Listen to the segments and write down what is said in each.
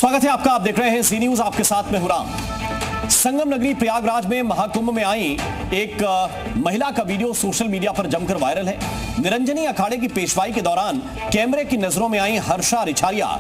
स्वागत है आपका। आप देख रहे हैं जी न्यूज, आपके साथ में हूं राम। संगम नगरी प्रयागराज में महाकुंभ में आई एक महिला का वीडियो सोशल मीडिया पर जमकर वायरल है। निरंजनी अखाड़े की पेशवाई के दौरान कैमरे की नजरों में आई हर्षा रिछारिया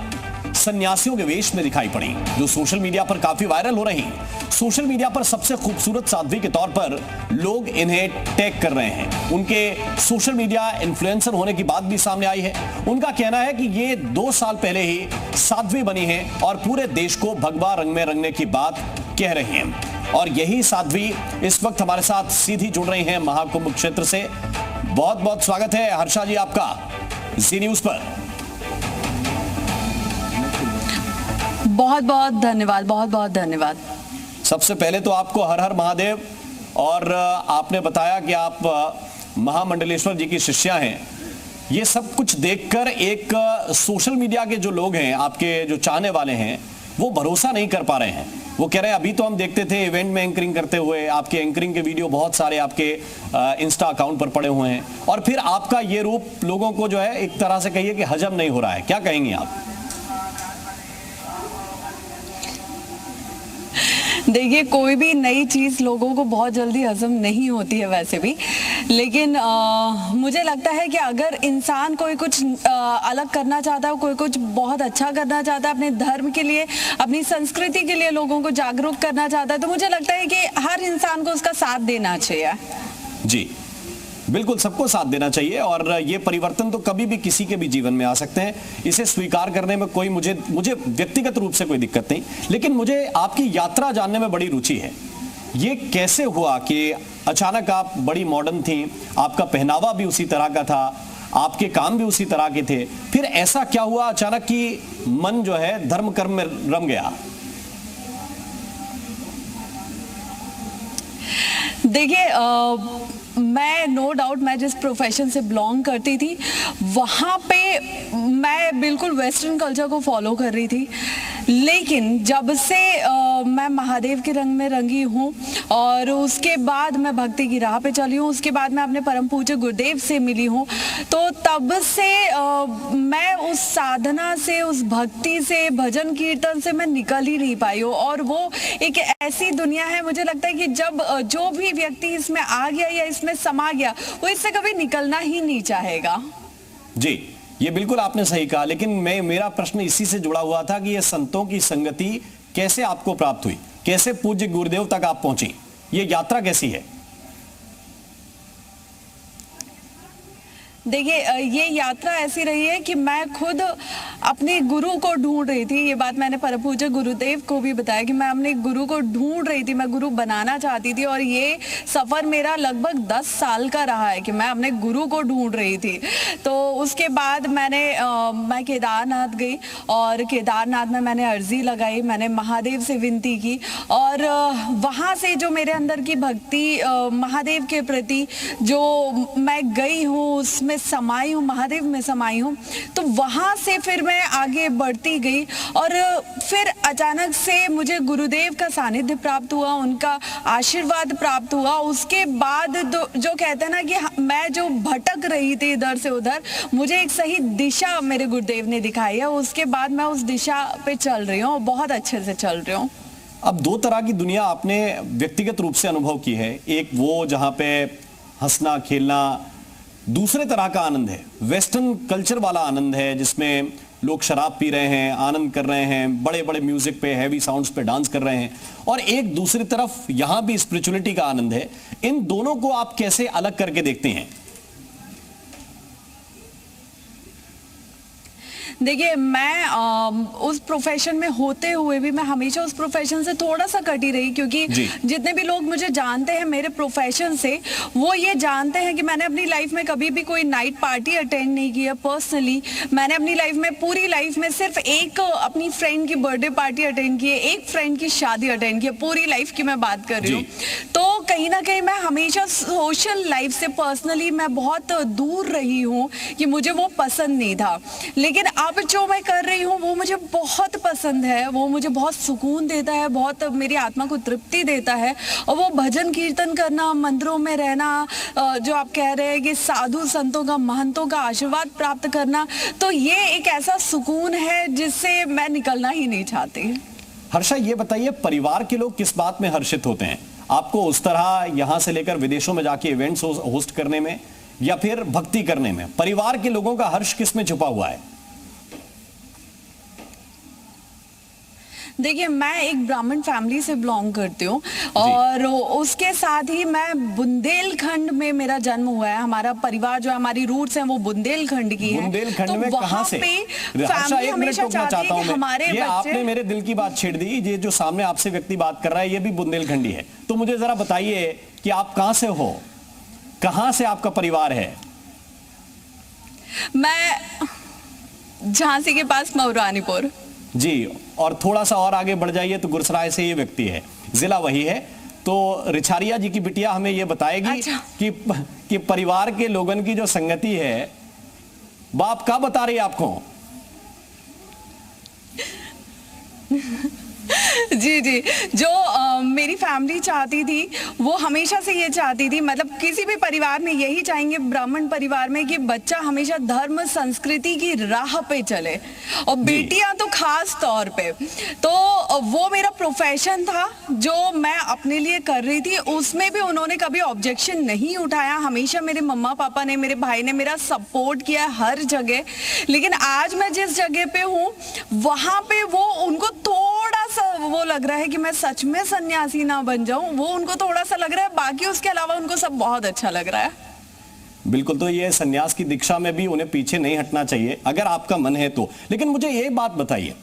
सन्यासियों के वेश में दिखाई पड़ी, जो सोशल मीडिया पर काफी वायरल हो रही। सोशल मीडिया पर सबसे खूबसूरत साध्वी के तौर पर लोग इन्हें टैग कर रहे हैं। उनके सोशल मीडिया इन्फ्लुएंसर होने की बात भी सामने आई है। उनका कहना है कि ये 2 साल पहले ही साध्वी बनी हैं और पूरे देश को भगवा रंग में रंगने की बात कह रही हैं। और यही साध्वी इस वक्त हमारे साथ सीधी जुड़ रही हैं महाकुंभ क्षेत्र से। बहुत बहुत स्वागत है हर्षा जी आपका जी न्यूज पर। बहुत बहुत धन्यवाद, बहुत बहुत धन्यवाद। सबसे पहले तो आपको हर हर महादेव। और आपने बताया कि आप महामंडलेश्वर जी की शिष्या हैं। ये सब कुछ देखकर एक सोशल मीडिया के जो लोग हैं, आपके जो चाहने वाले हैं, वो भरोसा नहीं कर पा रहे हैं। वो कह रहे हैं अभी तो हम देखते थे इवेंट में एंकरिंग करते हुए, आपके एंकरिंग के वीडियो बहुत सारे आपके इंस्टा अकाउंट पर पड़े हुए हैं, और फिर आपका ये रूप लोगों को जो है एक तरह से कहिए कि हजम नहीं हो रहा है। क्या कहेंगे आप? देखिए, कोई भी नई चीज लोगों को बहुत जल्दी हजम नहीं होती है वैसे भी, लेकिन मुझे लगता है कि अगर इंसान कोई कुछ अलग करना चाहता है, कोई कुछ बहुत अच्छा करना चाहता है, अपने धर्म के लिए, अपनी संस्कृति के लिए लोगों को जागरूक करना चाहता है, तो मुझे लगता है कि हर इंसान को उसका साथ देना चाहिए। जी बिल्कुल, सबको साथ देना चाहिए। और ये परिवर्तन तो कभी भी किसी के भी जीवन में आ सकते हैं। इसे स्वीकार करने में कोई मुझे व्यक्तिगत रूप से कोई दिक्कत नहीं, लेकिन मुझे आपकी यात्रा जानने में बड़ी रुचि है। ये कैसे हुआ कि अचानक आप बड़ी मॉडर्न थी, आपका पहनावा भी उसी तरह का था, आपके काम भी उसी तरह के थे, फिर ऐसा क्या हुआ अचानक कि मन जो है धर्म कर्म में रम गया? देखिए, मैं नो डाउट, मैं जिस प्रोफेशन से बिलोंग करती थी वहाँ पे मैं बिल्कुल वेस्टर्न कल्चर को फॉलो कर रही थी। लेकिन जब से मैं महादेव के रंग में रंगी हूँ और उसके बाद मैं भक्ति की राह पे चली हूँ, उसके बाद मैं अपने परम पूज्य गुरुदेव से मिली हूँ, तो तब से मैं उस साधना से, उस भक्ति से, भजन कीर्तन से मैं निकल ही नहीं पाई हूँ। और वो एक ऐसी दुनिया है, मुझे लगता है कि जब जो भी व्यक्ति इसमें आ गया या इसमें समा गया, वो इससे कभी निकलना ही नहीं चाहेगा। जी, ये बिल्कुल आपने सही कहा। लेकिन मेरा प्रश्न इसी से जुड़ा हुआ था कि ये संतों की संगति कैसे आपको प्राप्त हुई, कैसे पूज्य गुरुदेव तक आप पहुंची, ये यात्रा कैसी है? देखिए, ये यात्रा ऐसी रही है कि मैं खुद अपने गुरु को ढूंढ रही थी। ये बात मैंने परम पूज्य गुरुदेव को भी बताया कि मैं अपने गुरु को ढूंढ रही थी, मैं गुरु बनाना चाहती थी। और ये सफ़र मेरा लगभग 10 साल का रहा है कि मैं अपने गुरु को ढूंढ रही थी। तो उसके बाद मैं केदारनाथ गई और केदारनाथ में मैंने अर्जी लगाई, मैंने महादेव से विनती की, और वहाँ से जो मेरे अंदर की भक्ति महादेव के प्रति जो मैं गई हूँ, उसमें समाई हूँ, महादेव में समाई हूँ, तो वहाँ से फिर मैं आगे बढ़ती गई। और फिर अचानक से मुझे गुरुदेव का सानिध्य प्राप्त हुआ, उनका आशीर्वाद प्राप्त हुआ। उसके बाद जो कहते हैं ना कि मैं जो भटक रही थी इधर से उधर, मुझे एक सही दिशा मेरे गुरुदेव ने दिखाई है। उसके बाद मैं उस दिशा पे चल रही हूँ, बहुत अच्छे से चल रही हूँ। अब 2 तरह की दुनिया आपने व्यक्तिगत रूप से अनुभव की है। एक वो जहाँ पे हंसना खेलना, दूसरे तरह का आनंद है, वेस्टर्न कल्चर वाला आनंद है, जिसमें लोग शराब पी रहे हैं, आनंद कर रहे हैं, बड़े बड़े म्यूजिक पे, हैवी साउंड्स पे डांस कर रहे हैं। और एक दूसरी तरफ यहां भी स्पिरिचुअलिटी का आनंद है। इन दोनों को आप कैसे अलग करके देखते हैं? देखिए, मैं उस प्रोफेशन में होते हुए भी मैं हमेशा उस प्रोफेशन से थोड़ा सा कटी रही, क्योंकि जितने भी लोग मुझे जानते हैं मेरे प्रोफेशन से, वो ये जानते हैं कि मैंने अपनी लाइफ में कभी भी कोई नाइट पार्टी अटेंड नहीं किया। पर्सनली मैंने अपनी लाइफ में, पूरी लाइफ में सिर्फ एक अपनी फ्रेंड की बर्थडे पार्टी अटेंड की है, एक फ्रेंड की शादी अटेंड की है, पूरी लाइफ की मैं बात कर रही हूँ। तो कहीं ना कहीं मैं हमेशा सोशल लाइफ से पर्सनली मैं बहुत दूर रही हूँ कि मुझे वो पसंद नहीं था। लेकिन अब पे जो मैं कर रही हूँ वो मुझे बहुत पसंद है, वो मुझे बहुत सुकून देता है, बहुत मेरी आत्मा को तृप्ति देता है। और वो भजन कीर्तन करना, मंदिरों में रहना, जो आप कह रहे हैं कि साधु संतों का, महंतों का आशीर्वाद प्राप्त करना, तो ये एक ऐसा सुकून है जिससे मैं निकलना ही नहीं चाहती। हर्षा, ये बताइए, परिवार के लोग किस बात में हर्षित होते हैं? आपको उस तरह यहां से लेकर विदेशों में जाके इवेंट्स होस्ट करने में, या फिर भक्ति करने में? परिवार के लोगों का हर्ष किस में छुपा हुआ है? देखिए, मैं एक ब्राह्मण फैमिली से बिलोंग करती हूँ और उसके साथ ही मैं बुंदेलखंड में मेरा जन्म हुआ है। हमारा परिवार जो है, हमारी रूट्स हैं वो बुंदेलखंड की है। बुंदेलखंड तो में कहां से? फैमिली एक मिनट हमेशा रुकना चाहती चाहता है हूं कि हमारे ये बच्चे। आपने मेरे दिल की बात छेड़ दी। ये जो सामने आपसे व्यक्ति बात कर रहा है ये भी बुंदेलखंडी है। तो मुझे जरा बताइए कि आप कहां से हो, कहां से आपका परिवार है? मैं झांसी के पास मऊरानीपुर जी, और थोड़ा सा और आगे बढ़ जाइए तो गुरसराय से ये व्यक्ति है, जिला वही है। तो रिछारिया जी की बिटिया हमें ये बताएगी अच्छा। कि परिवार के लोगन की जो संगति है, बाप का बता रही है आपको? जी जी, जो मेरी फैमिली चाहती थी वो हमेशा से ये चाहती थी, मतलब किसी भी परिवार में यही चाहेंगे, ब्राह्मण परिवार में, कि बच्चा हमेशा धर्म संस्कृति की राह पे चले, और बेटियां तो खास तौर पे। तो वो मेरा प्रोफेशन था जो मैं अपने लिए कर रही थी, उसमें भी उन्होंने कभी ऑब्जेक्शन नहीं उठाया। हमेशा मेरे मम्मा पापा ने, मेरे भाई ने मेरा सपोर्ट किया हर जगह। लेकिन आज मैं जिस जगह पे हूँ वहां पे वो, उनको थोड़ा सा वो लग रहा है कि मैं सच में सन्यासी ना बन जाऊं, वो उनको थोड़ा सा लग रहा है। बाकी उसके अलावा उनको सब बहुत अच्छा लग रहा है। बिल्कुल, तो ये सन्यास की दीक्षा में भी उन्हें पीछे नहीं हटना चाहिए अगर आपका मन है तो। लेकिन मुझे ये बात बताइए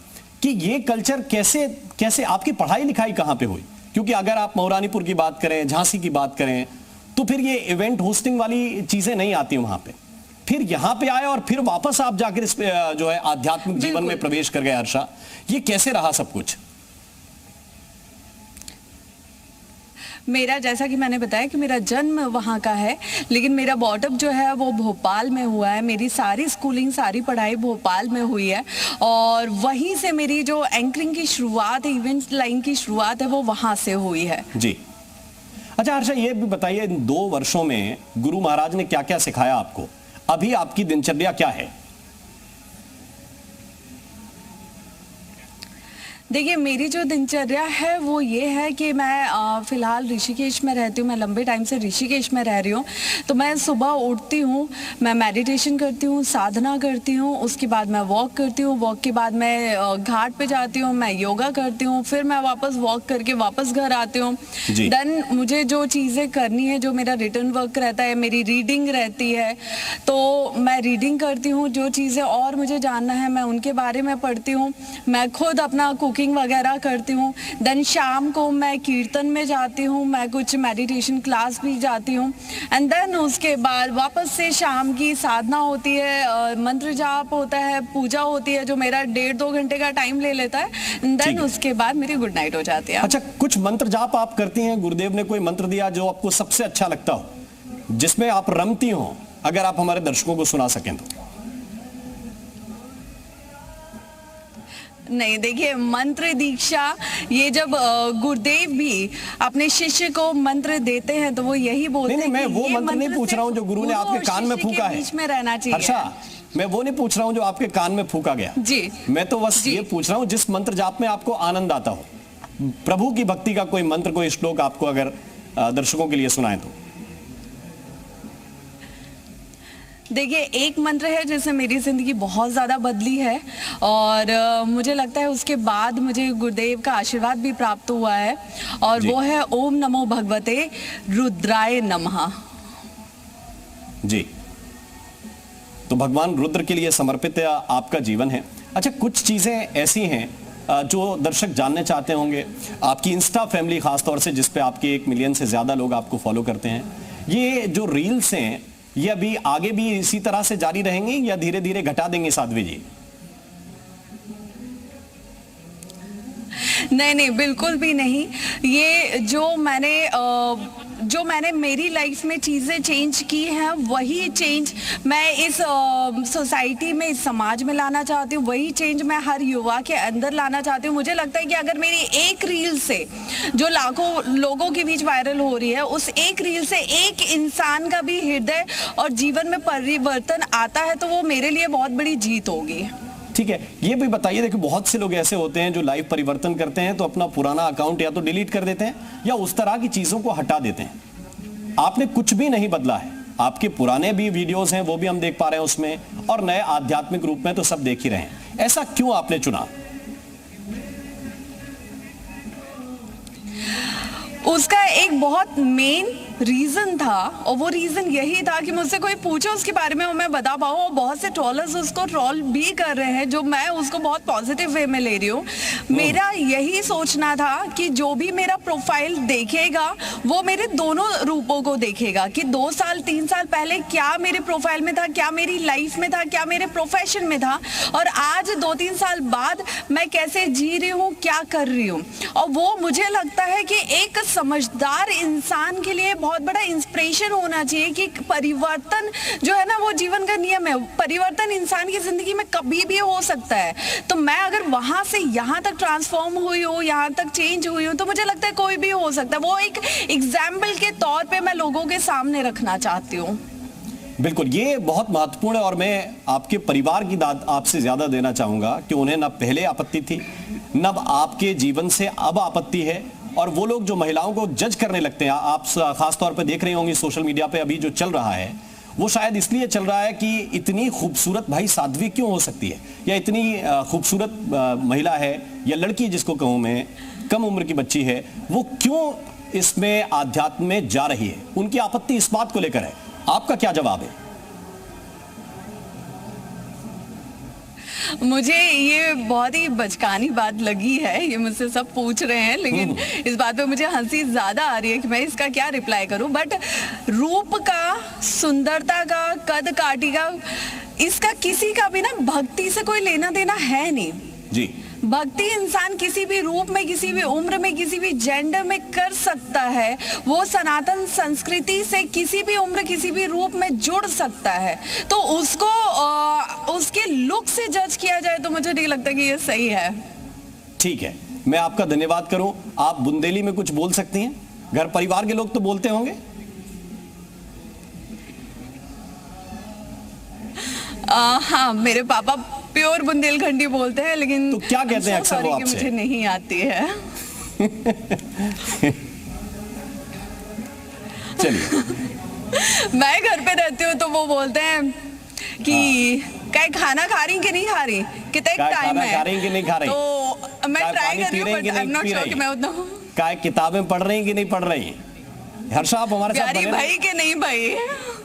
कि ये कल्चर कैसे आपकी पढ़ाई लिखाई कहां पे हुई? क्योंकि अगर आप मऊरानीपुर की बात करें, झांसी की बात करें, तो फिर ये इवेंट होस्टिंग वाली चीजें नहीं आती वहां पे। फिर यहां पे आए और फिर वापस आप जाकर इस जो है आध्यात्मिक जीवन में प्रवेश कर गए। हर्षा, ये कैसे रहा सब कुछ? मेरा, जैसा कि मैंने बताया कि मेरा जन्म वहाँ का है, लेकिन मेरा बॉटअप जो है वो भोपाल में हुआ है। मेरी सारी स्कूलिंग, सारी पढ़ाई भोपाल में हुई है, और वहीं से मेरी जो एंकरिंग की शुरुआत है, इवेंट लाइन की शुरुआत है, वो वहाँ से हुई है। जी। अच्छा हर्षा, ये भी बताइए, इन 2 वर्षों में गुरु महाराज ने क्या क्या सिखाया आपको? अभी आपकी दिनचर्या क्या है? देखिए, मेरी जो दिनचर्या है वो ये है कि मैं फ़िलहाल ऋषिकेश में रहती हूँ। मैं लंबे टाइम से ऋषिकेश में रह रही हूँ। तो मैं सुबह उठती हूँ, मैं मेडिटेशन करती हूँ, साधना करती हूँ, उसके बाद मैं वॉक करती हूँ, वॉक के बाद मैं घाट पे जाती हूँ, मैं योगा करती हूँ, फिर मैं वापस वॉक करके वापस घर आती हूँ। देन मुझे जो चीज़ें करनी है, जो मेरा रिटर्न वर्क रहता है, मेरी रीडिंग रहती है, तो मैं रीडिंग करती हूँ। जो चीज़ें और मुझे जानना है मैं उनके बारे में पढ़ती हूँ। मैं खुद अपना कुकिंग वगैरह करती हूँ। देन शाम को मैं कीर्तन में जाती हूँ, मैं कुछ मेडिटेशन क्लास भी जाती हूँ। एंड देन उसके बाद वापस से शाम की साधना होती है, मंत्र जाप होता है, पूजा होती है, जो मेरा 1.5-2 घंटे का टाइम ले लेता है। देन उसके बाद मेरी गुड नाइट हो जाती है। अच्छा, कुछ मंत्र जाप आप करती हैं? गुरुदेव ने कोई मंत्र दिया जो आपको सबसे अच्छा लगता हो, जिसमें आप रमती हो? अगर आप हमारे दर्शकों को सुना सकें तो। नहीं, देखिए, मंत्र दीक्षा, ये जब गुरुदेव भी अपने शिष्य को मंत्र देते हैं तो वो यही बोलते हैं। मैं वो मंत्र नहीं पूछ रहा हूं जो गुरु ने आपके कान में फूका है। बीच में रहना चाहिए। अच्छा, मैं वो नहीं पूछ रहा हूं जो आपके कान में फूका गया जी। मैं तो बस ये पूछ रहा हूं जिस मंत्र जाप में आपको आनंद आता हो, प्रभु की भक्ति का कोई मंत्र, कोई श्लोक आपको अगर दर्शकों के लिए सुनाए तो। देखिए, एक मंत्र है जिससे मेरी ज़िंदगी बहुत ज़्यादा बदली है, और मुझे लगता है उसके बाद मुझे गुरुदेव का आशीर्वाद भी प्राप्त हुआ है, और वो है ओम नमो भगवते रुद्राय नमः। जी, तो भगवान रुद्र के लिए समर्पित आपका जीवन है। अच्छा, कुछ चीज़ें ऐसी हैं जो दर्शक जानने चाहते होंगे। आपकी इंस्टा फैमिली खासतौर से, जिस पे आपके 1 मिलियन से ज़्यादा लोग आपको फॉलो करते हैं, ये जो रील्स हैं ये अभी आगे भी इसी तरह से जारी रहेंगी या धीरे धीरे घटा देंगे साध्वी जी? नहीं नहीं, बिल्कुल भी नहीं। ये जो मैंने जो मैंने मेरी लाइफ में चीज़ें चेंज की हैं वही चेंज मैं इस सोसाइटी में, इस समाज में लाना चाहती हूँ। वही चेंज मैं हर युवा के अंदर लाना चाहती हूँ। मुझे लगता है कि अगर मेरी एक रील से जो लाखों लोगों के बीच वायरल हो रही है, उस एक रील से एक इंसान का भी हृदय और जीवन में परिवर्तन आता है तो वो मेरे लिए बहुत बड़ी जीत होगी। ठीक है, ये भी बताइए, देखिए बहुत से लोग ऐसे होते हैं जो लाइव परिवर्तन करते हैं तो अपना पुराना अकाउंट या तो डिलीट कर देते हैं या उस तरह की चीजों को हटा देते हैं। आपने कुछ भी नहीं बदला है, आपके पुराने भी वीडियोस हैं वो भी हम देख पा रहे हैं उसमें, और नए आध्यात्मिक रूप में तो सब देख ही रहे हैं। ऐसा क्यों आपने चुना? उसका एक बहुत मेन रीजन था और वो रीजन यही था कि मुझसे कोई पूछे उसके बारे में और मैं बता पाऊँ। और बहुत से ट्रोलर्स उसको ट्रोल भी कर रहे हैं, जो मैं उसको बहुत पॉजिटिव वे में ले रही हूँ। मेरा यही सोचना था कि जो भी मेरा प्रोफाइल देखेगा वो मेरे दोनों रूपों को देखेगा कि 2 साल 3 साल पहले क्या मेरे प्रोफाइल में था, क्या मेरी लाइफ में था, क्या मेरे प्रोफेशन में था, और आज 2-3 साल बाद मैं कैसे जी रही हूँ, क्या कर रही हूँ। और वो मुझे लगता है कि एक समझदार इंसान के लिए बहुत बड़ा इंस्पिरेशन होना चाहिए कि परिवर्तन जो है ना वो जीवन का नियम है। परिवर्तन इंसान की जिंदगी में कभी भी हो सकता है। तो मैं अगर वहां से यहाँ तक ट्रांसफॉर्म हुई हूँ, यहाँ तक चेंज हुई हूँ, तो मुझे लगता है कोई भी हो सकता है। वो एक एग्जाम्पल के तौर पे मैं लोगों के सामने रखना चाहती हूँ। बिल्कुल, ये बहुत महत्वपूर्ण है और मैं आपके परिवार की दाद आपसे ज्यादा देना चाहूंगा कि उन्हें न पहले आपत्ति थी, न आपके जीवन से अब आपत्ति है। और वो लोग जो महिलाओं को जज करने लगते हैं, आप खास तौर पे देख रहे होंगे सोशल मीडिया पे अभी जो चल रहा है, वो शायद इसलिए चल रहा है कि इतनी खूबसूरत भाई साध्वी क्यों हो सकती है, या इतनी खूबसूरत महिला है या लड़की जिसको कहूं मैं, कम उम्र की बच्ची है, वो क्यों इसमें आध्यात्म में जा रही है। उनकी आपत्ति इस बात को लेकर है। आपका क्या जवाब है? मुझे ये बहुत ही बचकानी बात लगी है, ये मुझसे सब पूछ रहे हैं, लेकिन इस बात पे मुझे हंसी ज्यादा आ रही है कि मैं इसका क्या रिप्लाई करूं। बट रूप का, सुंदरता का, कद काठी का, इसका किसी का भी ना भक्ति से कोई लेना देना है नहीं जी। भक्ति इंसान किसी भी रूप में, किसी भी उम्र में, किसी भी जेंडर में कर सकता है। वो सनातन संस्कृति से किसी भी उम्र, किसी भी रूप में जुड़ सकता है। तो उसको उसके लुक से जज किया जाए तो मुझे नहीं लगता कि ये सही है। ठीक है, मैं आपका धन्यवाद करूं। आप बुंदेली में कुछ बोल सकती हैं? घर परिवार के लोग तो बोलते होंगे। हाँ, मेरे पापा प्योर बुंदेलखंडी बोलते हैं, लेकिन तो क्या कहते हैं अक्सर वो आपसे? मुझे नहीं आती है। चलिए, मैं घर पे रहती हूँ तो वो बोलते हैं कि क्या खाना खा रही कि नहीं खा रही, कितना टाइम है, खा रही कि नहीं खा रही, तो मैं ट्राई कर रही हूँ, but I am not sure कि मैं उतना क्या किताबें पढ़ रही कि नहीं पढ़ रही। हर्षा, आप हमारे साथ बने भाई के नहीं भाई।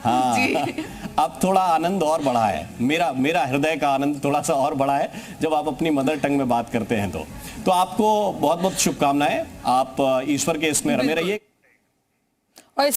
हाँ जी। अब थोड़ा आनंद और बढ़ा है, मेरा हृदय का आनंद थोड़ा सा और बढ़ा है जब आप अपनी मदर टंग में बात करते हैं। तो आपको बहुत बहुत शुभकामनाएं। आप ईश्वर के इसमें रमे रहिए।